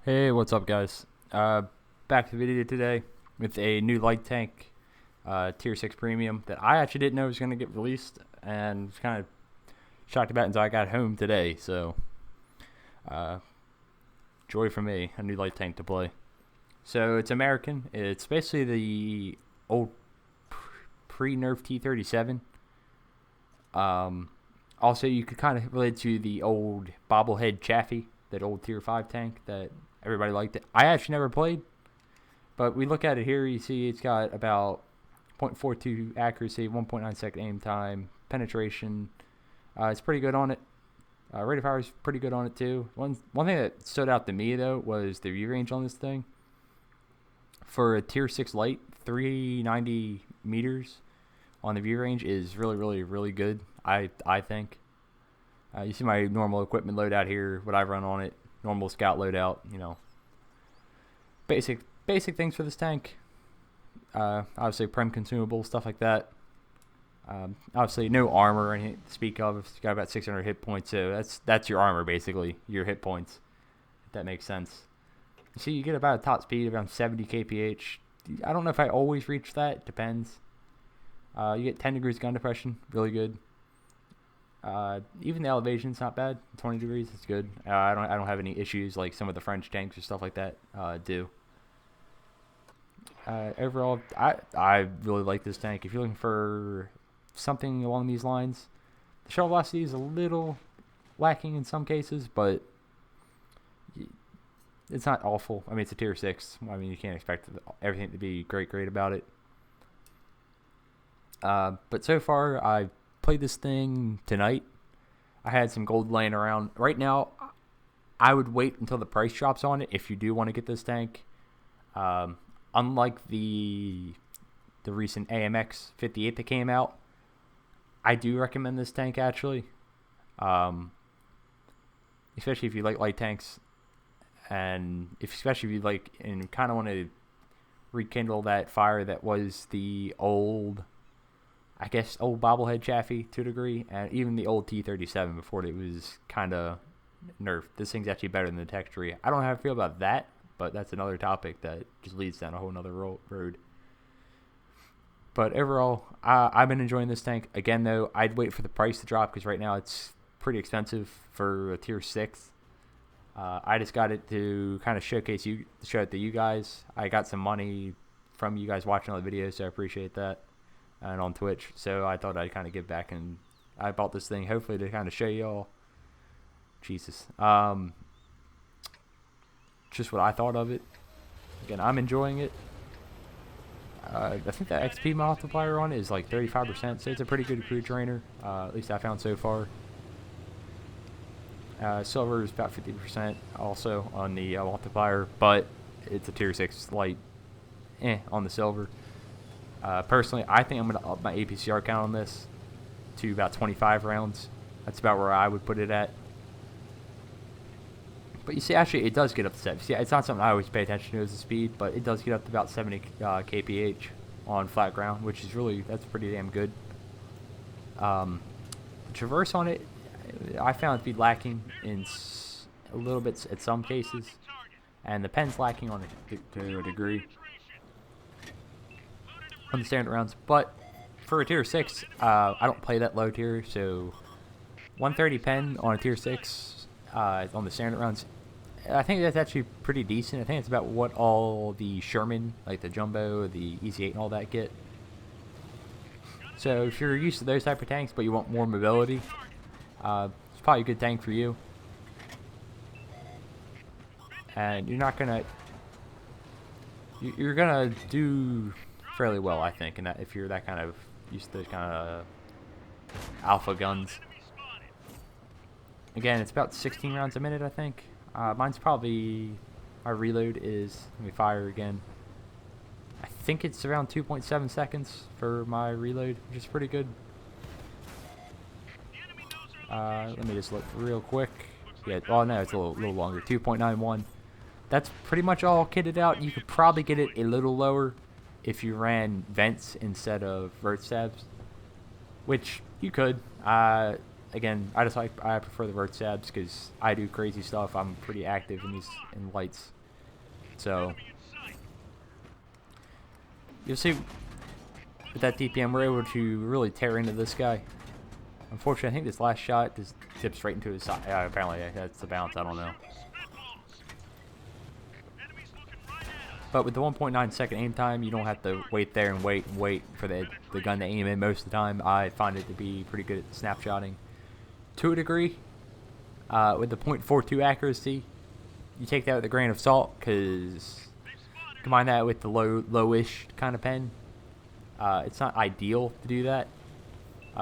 Hey, what's up, guys? Back to the video today with a new light tank, Tier 6 Premium that I actually didn't know was going to get released, and was kind of shocked about it until I got home today. So, joy for me, a new light tank to play. So it's American. It's basically the old pre-nerf T-37. Also, you could kind of relate to the old bobblehead Chaffee, that old Tier 5 tank that everybody liked it. I actually never played, but we look at it here, you see it's got about 0.42 accuracy, 1.9 second aim time, penetration. It's pretty good on it. Rate of fire is pretty good on it too. One thing that stood out to me though was the view range on this thing. For a Tier 6 light, 390 meters on the view range is really good. I think. You see my normal equipment loadout here, what I run on it, normal scout loadout, you know. Basic things for this tank. Obviously prem consumables, stuff like that. Obviously no armor or anything to speak of. It's got about 600 hit points, so that's your armor basically, your hit points, if that makes sense. You see, you get about a top speed around 70 kph. I don't know if I always reach that, depends. You get 10 degrees gun depression, really good. Even the elevation's not bad. 20 degrees, it's good. I don't have any issues like some of the French tanks or stuff like that do. Overall, I really like this tank. If you're looking for something along these lines, the shell velocity is a little lacking in some cases, but it's not awful. I mean, it's a Tier 6. I mean, you can't expect everything to be great about it. But so far, I played this thing tonight. I had some gold laying around. Right now, I would wait until the price drops on it if you do want to get this tank. Unlike the recent AMX 58 that came out, I do recommend this tank actually. Especially if you like light tanks, and especially if you like and kind of want to rekindle that fire that was the old, I guess, old bobblehead Chaffee to a degree, and even the old T-37 before it was kind of nerfed. This thing's actually better than the Tech Tree. I don't know how I feel about that, but that's another topic that just leads down a whole nother road. But overall, I've been enjoying this tank. Again, though, I'd wait for the price to drop because right now it's pretty expensive for a Tier 6. I just got it to kind of show it to you guys. I got some money from you guys watching all the videos, so I appreciate that. And on Twitch, so I thought I'd kind of give back, and I bought this thing hopefully to kind of show y'all just what I thought of it. Again, I'm enjoying it. I think the XP multiplier on it is like 35%, so it's a pretty good crew trainer, at least I found so far. Silver is about 50% also on the multiplier, but it's a Tier 6 light on the silver. Personally, I think I'm going to up my APCR count on this to about 25 rounds. That's about where I would put it at. But you see, actually, it does get up to 70. See, it's not something I always pay attention to as the speed, but it does get up to about 70 kph on flat ground, which is that's pretty damn good. Traverse on it, I found it to be lacking in a little bit at some cases, and the pen's lacking on it to a degree on the standard rounds. But for a Tier 6, I don't play that low tier, so 130 pen on a Tier 6 on the standard rounds, I think that's actually pretty decent. I think it's about what all the Sherman, like the Jumbo, the EZ8 and all that get. So if you're used to those type of tanks but you want more mobility, it's probably a good tank for you. And you're gonna do fairly well, I think, in that if you're that kind of used to those kind of alpha guns. Again, it's about 16 rounds a minute, I think. Mine's probably, my reload is, let me fire again. I think it's around 2.7 seconds for my reload, which is pretty good. Let me just look real quick. Yeah, oh no, it's a little longer, 2.91. That's pretty much all kitted out. You could probably get it a little lower if you ran vents instead of vert stabs, which you could. Again, I prefer the vert stabs because I do crazy stuff. I'm pretty active in lights, so you'll see with that DPM we're able to really tear into this guy. Unfortunately, I think this last shot just tips right into his side. Apparently, that's the bounce. I don't know. But with the 1.9 second aim time, you don't have to wait there and wait for the gun to aim in most of the time. I find it to be pretty good at snapshotting. To a degree, with the .42 accuracy, you take that with a grain of salt because combine that with the lowish kind of pen. It's not ideal to do that.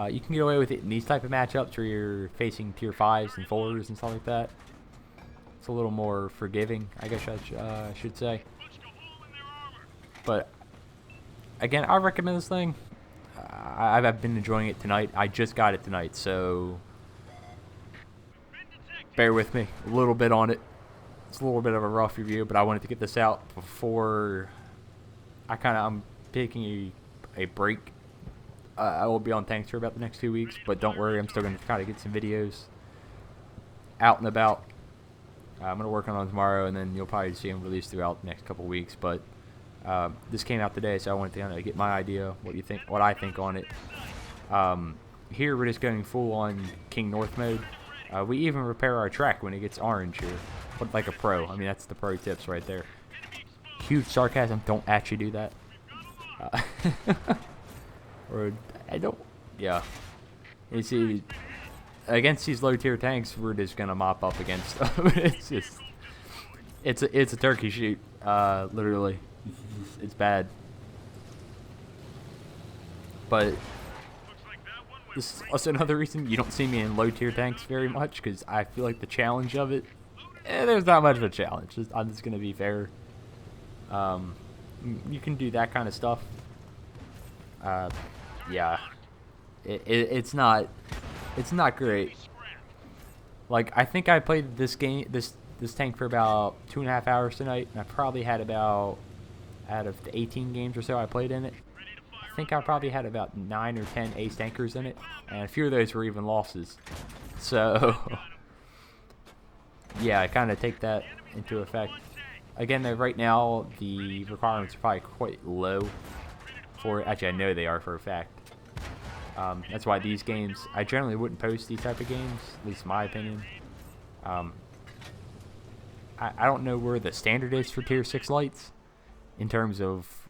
You can get away with it in these type of matchups where you're facing tier 5s and 4s and stuff like that. It's a little more forgiving, I guess I should say. But again, I recommend this thing. I've been enjoying it tonight. I just got it tonight, so bear with me a little bit on it. It's a little bit of a rough review, but I wanted to get this out before I'm taking a break. I will be on tanks for about the next 2 weeks, but don't worry, I'm still going to try to get some videos out and about. I'm going to work on them tomorrow, and then you'll probably see them released throughout the next couple weeks. But this came out today, so I wanted to kind of get my idea, what I think on it. Here we're just going full on King North mode. We even repair our track when it gets orange here, but like a pro. I mean, that's the pro tips right there. Huge sarcasm. Don't actually do that. Or I don't. Yeah. You see, against these low tier tanks, we're just gonna mop up against them. It's a turkey shoot. Literally, it's bad. But this is also another reason you don't see me in low tier tanks very much, because I feel like the challenge of it, there's not much of a challenge. I'm just gonna be fair. You can do that kind of stuff. Yeah, it's not great. Like, I think I played this tank for about 2.5 hours tonight, and I probably had about, out of the 18 games or so I played in it, I think I probably had about 9 or 10 ace tankers in it, and a few of those were even losses. So yeah, I kind of take that into effect. Again, though, right now the requirements are probably quite low for, actually I know they are for a fact. That's why these games, I generally wouldn't post these type of games, at least in my opinion. I don't know where the standard is for tier 6 lights in terms of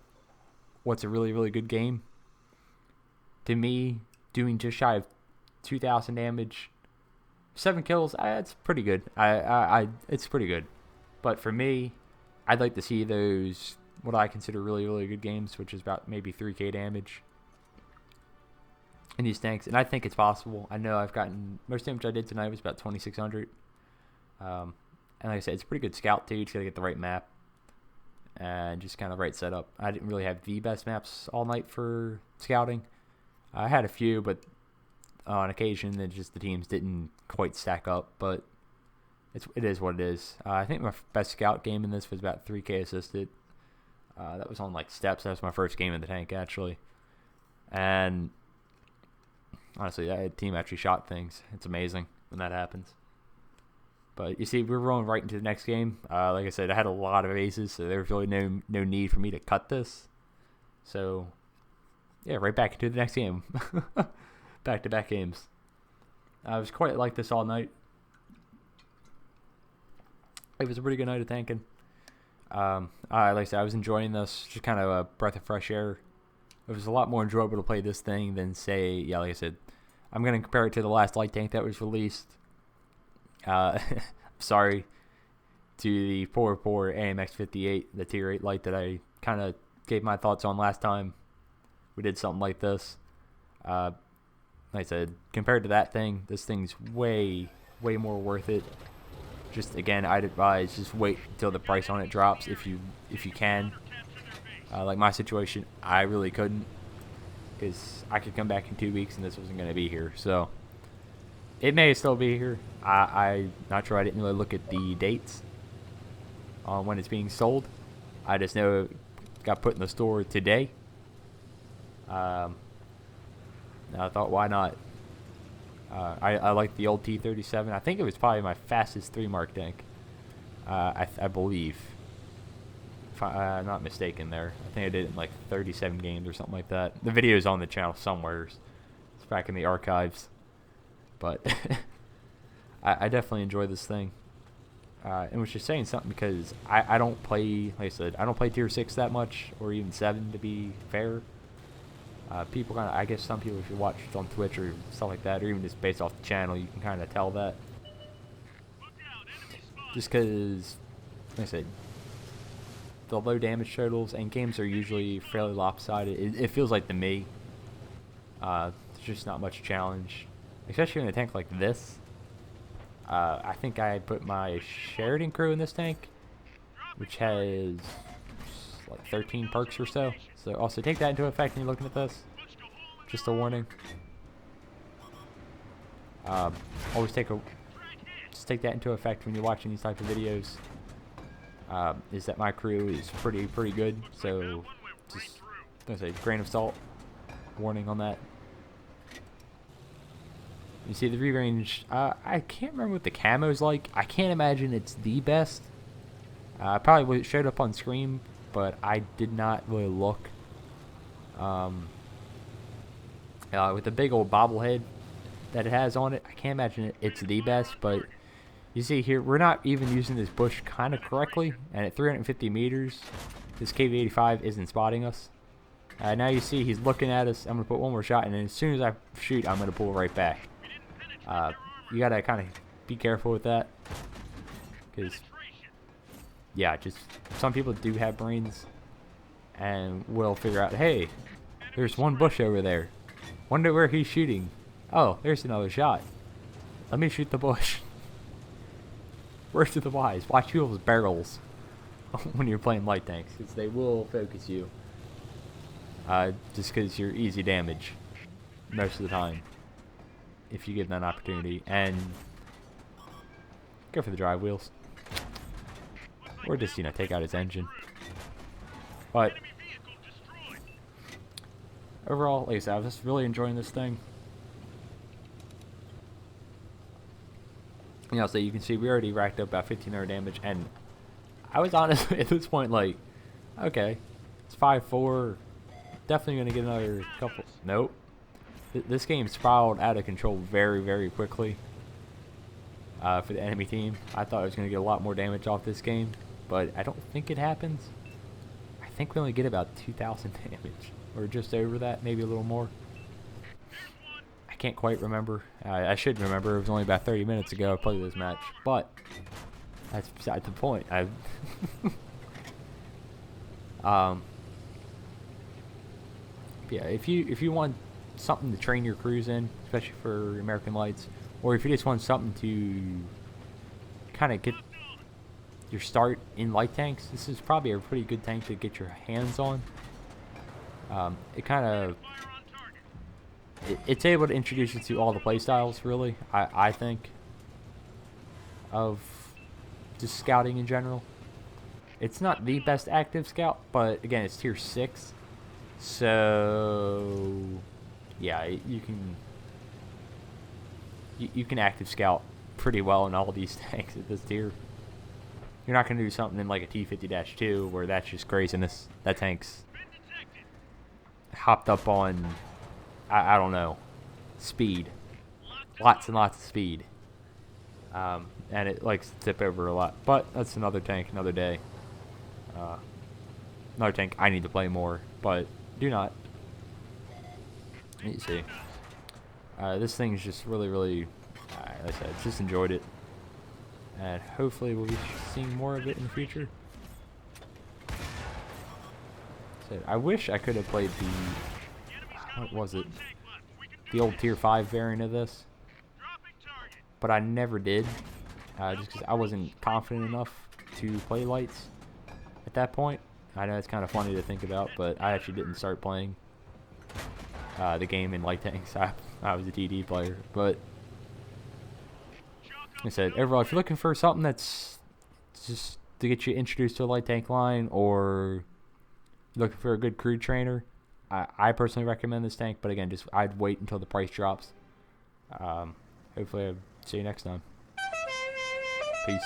what's a really, really good game. To me, doing just shy of 2,000 damage, 7 kills, it's pretty good. It's pretty good. But for me, I'd like to see those, what I consider really, really good games, which is about maybe 3k damage in these tanks, and I think it's possible. I know I've gotten, most damage I did tonight was about 2,600. And like I said, it's a pretty good scout too. You just gotta get the right map and just kind of right setup. I didn't really have the best maps all night for scouting. I had a few, but on occasion, the teams didn't quite stack up. But it is what it is. I think my best scout game in this was about 3k assisted. That was on like steps. That was my first game in the tank actually, and honestly, that team actually shot things. It's amazing when that happens. But you see, we're rolling right into the next game. Like I said, I had a lot of aces, so there was really no need for me to cut this. So, yeah, right back into the next game. Back-to-back games. I was quite like this all night. It was a pretty good night of tanking. Like I said, I was enjoying this. Just kind of a breath of fresh air. It was a lot more enjoyable to play this thing than, say, yeah, like I said, I'm going to compare it to the last light tank that was released. Sorry to the poor AMX 58, the tier 8 light that I kind of gave my thoughts on last time we did something like this. Like I said, compared to that thing, this thing's way more worth it. Just again, I'd advise just wait until the price on it drops if you can. Like my situation, I really couldn't, because I could come back in 2 weeks and this wasn't going to be here. So it may still be here. I'm not sure. I didn't really look at the dates on when it's being sold. I just know got put in the store today. I thought, why not? I like the old T-37. I think it was probably my fastest 3-mark tank. I believe. If I'm not mistaken there. I think I did it in like 37 games or something like that. The video's on the channel somewhere. It's back in the archives. But I definitely enjoy this thing. And was just saying something because I don't play, like I said, I don't play Tier 6 that much, or even 7 to be fair. People kind of, I guess some people, if you watch on Twitch or stuff like that, or even just based off the channel, you can kind of tell that. Just because, like I said, the low damage totals and games are usually fairly lopsided. It feels like to me. There's just not much challenge, especially in a tank like this. I think I put my Sheridan crew in this tank, which has like 13 perks or so. So also take that into effect when you're looking at this. Just a warning. Always just take that into effect when you're watching these type of videos. Is that my crew is pretty good. So just, don't say, grain of salt. Warning on that. You see the rerange. I can't remember what the camo's like. I can't imagine it's the best. Probably what showed up on screen, but I did not really look. With the big old bobblehead that it has on it, I can't imagine it's the best. But you see here, we're not even using this bush kind of correctly, and at 350 meters, this KV-85 isn't spotting us. Now you see he's looking at us. I'm gonna put one more shot, and then as soon as I shoot, I'm gonna pull right back. You gotta kind of be careful with that, because yeah, just some people do have brains and will figure out, hey, there's one bush over there, wonder where he's shooting. Oh, there's another shot, let me shoot the bush. Worst of the wise, watch people's barrels when you're playing light tanks, because they will focus you, just because you're easy damage most of the time if you give them an opportunity. And go for the drive wheels, or just, you know, take out his engine. But overall, like I said, I was just really enjoying this thing. You know, so you can see we already racked up about 1500 damage, and I was honestly at this point like, okay, it's 5-4, definitely gonna get another couple. Nope. This game spiraled out of control very quickly for the enemy team. I thought I was going to get a lot more damage off this game, but I don't think it happens. I think we only get about 2,000 damage, or just over that, maybe a little more. I can't quite remember. I should remember. It was only about 30 minutes ago I played this match, but that's beside the point. Yeah, if you want something to train your crews in, especially for American Lights, or if you just want something to kind of get your start in light tanks, this is probably a pretty good tank to get your hands on. It kind of it's able to introduce you to all the playstyles, really. I think of just scouting in general. It's not the best active scout, but again, it's tier 6, so yeah, you can active scout pretty well in all these tanks at this tier. You're not going to do something in like a T50-2 where that's just craziness. That tank's hopped up on, I don't know, speed. Lots and lots of speed. And it likes to tip over a lot. But that's another tank, another day. Another tank I need to play more, but do not. Let me see. This thing's just really, like I said, just enjoyed it. And hopefully we'll be seeing more of it in the future. So I wish I could have played the, what was it? The old tier 5 variant of this. But I never did. Just because I wasn't confident enough to play lights at that point. I know it's kind of funny to think about, but I actually didn't start playing the game in light tanks. I was a DD player, but like I said, overall, if you're looking for something that's just to get you introduced to a light tank line, or looking for a good crew trainer, I personally recommend this tank. But again, just I'd wait until the price drops. Hopefully I'll see you next time. Peace.